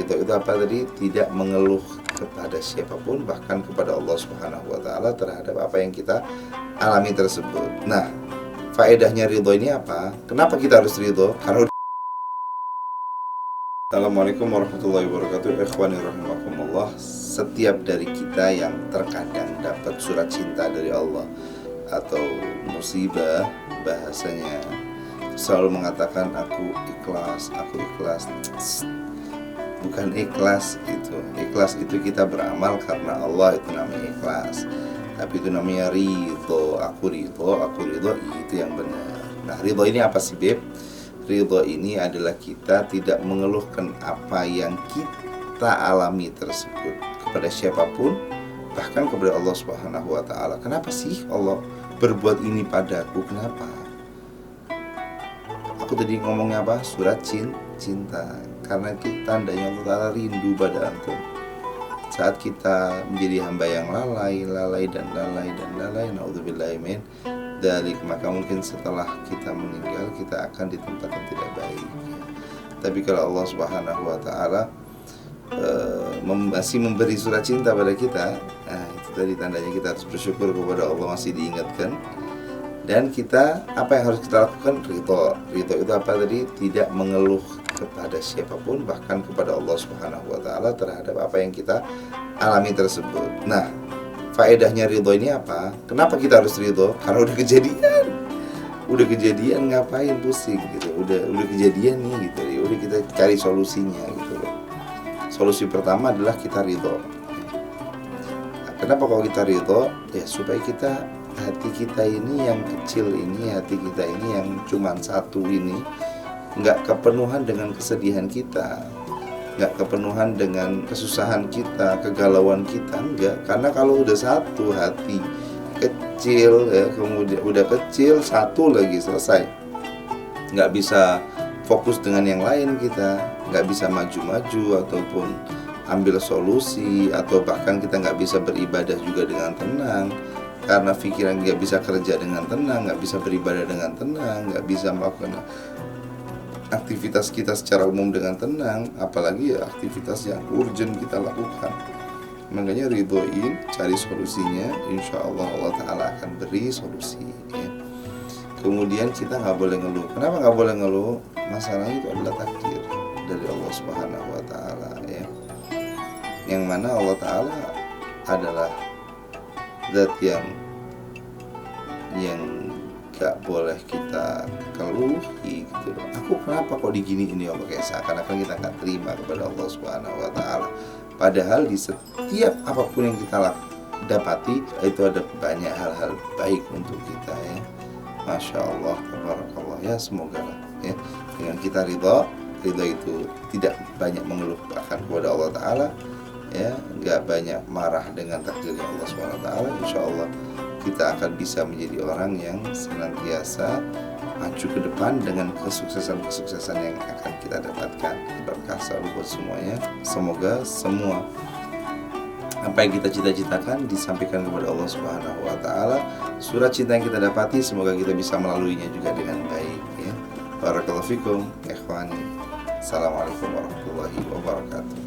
ridho itu apa tadi? Tidak mengeluh kepada siapapun, bahkan kepada Allah Subhanahu wa Ta'ala terhadap apa yang kita alami tersebut. Nah, faedahnya ridho ini apa? Kenapa kita harus ridho? Karena Assalamualaikum warahmatullahi wabarakatuh. Ikhwani rahimakumullah. Setiap dari kita yang terkadang dapat surat cinta dari Allah atau musibah, bahasanya selalu mengatakan aku ikhlas. Bukan ikhlas itu. Ikhlas itu kita beramal karena Allah, itu namanya ikhlas. Tapi itu namanya ridho. Aku ridho, itu yang benar. Nah, ridho ini apa sih, Beb? Ridho ini adalah kita tidak mengeluhkan apa yang kita alami tersebut kepada siapapun, bahkan kepada Allah Subhanahu wa Ta'ala. Kenapa sih Allah berbuat ini padaku? Kenapa? Aku tadi ngomongnya apa? Surat cinta. Karena itu tandanya Allah Ta'ala rindu pada antum. Saat kita menjadi hamba yang lalai, naudzubillahi min dzalik, maka mungkin setelah kita meninggal kita akan di tempat yang tidak baik. Tapi kalau Allah Subhanahu wa Ta'ala masih memberi surat cinta pada kita, nah itu tadi tandanya kita harus bersyukur kepada Allah masih diingatkan. Dan kita, apa yang harus kita lakukan? Ridho itu apa tadi? Tidak mengeluh kepada siapapun, bahkan kepada Allah Subhanahu wa Ta'ala terhadap apa yang kita alami tersebut. Nah, faedahnya ridho ini apa? Kenapa kita harus ridho? Karena udah kejadian ngapain pusing gitu. Udah kejadian nih gitu. Ya udah kita cari solusinya gitu loh. Solusi pertama adalah kita ridho. Nah, kenapa kalau kita ridho? Ya supaya hati kita ini yang kecil ini, hati kita ini yang cuman satu ini, nggak kepenuhan dengan kesedihan kita, nggak kepenuhan dengan kesusahan kita, kegalauan kita, enggak. Karena kalau udah satu hati kecil ya, kemudian udah kecil satu lagi selesai, nggak bisa fokus dengan yang lain, kita nggak bisa maju-maju ataupun ambil solusi, atau bahkan kita nggak bisa beribadah juga dengan tenang. Karena pikiran nggak bisa kerja dengan tenang, nggak bisa beribadah dengan tenang, nggak bisa melakukan aktivitas kita secara umum dengan tenang, apalagi ya aktivitas yang urgent kita lakukan. Makanya ridhoin, cari solusinya, insya Allah Allah Ta'ala akan beri solusi ya. Kemudian kita nggak boleh ngeluh. Kenapa nggak boleh ngeluh? Masalahnya itu adalah takdir dari Allah Subhanahu wa Ta'ala ya. Yang mana Allah Ta'ala adalah zat yang gak boleh kita keluhi gitu loh. Aku kenapa kok diginiin ya Allah, kayak seakan-akan kita gak terima kepada Allah Subhanahu wa Ta'ala. Padahal di setiap apapun yang kita dapati itu ada banyak hal-hal baik untuk kita ya. Masya Allah, tabarakallah ya. Semoga lah ya, dengan kita ridho itu tidak banyak mengeluh bahkan kepada Allah Ta'ala ya, nggak banyak marah dengan takdirnya Allah SWT. Insya Allah kita akan bisa menjadi orang yang senantiasa maju ke depan dengan kesuksesan yang akan kita dapatkan. Berkah selalu buat semuanya. Semoga semua apa yang kita cita-citakan disampaikan kepada Allah Subhanahu wa Ta'ala. Surat cinta yang kita dapati semoga kita bisa melaluinya juga dengan baik ya. Barakallahu fikum ikhwani. Assalamualaikum warahmatullahi wabarakatuh.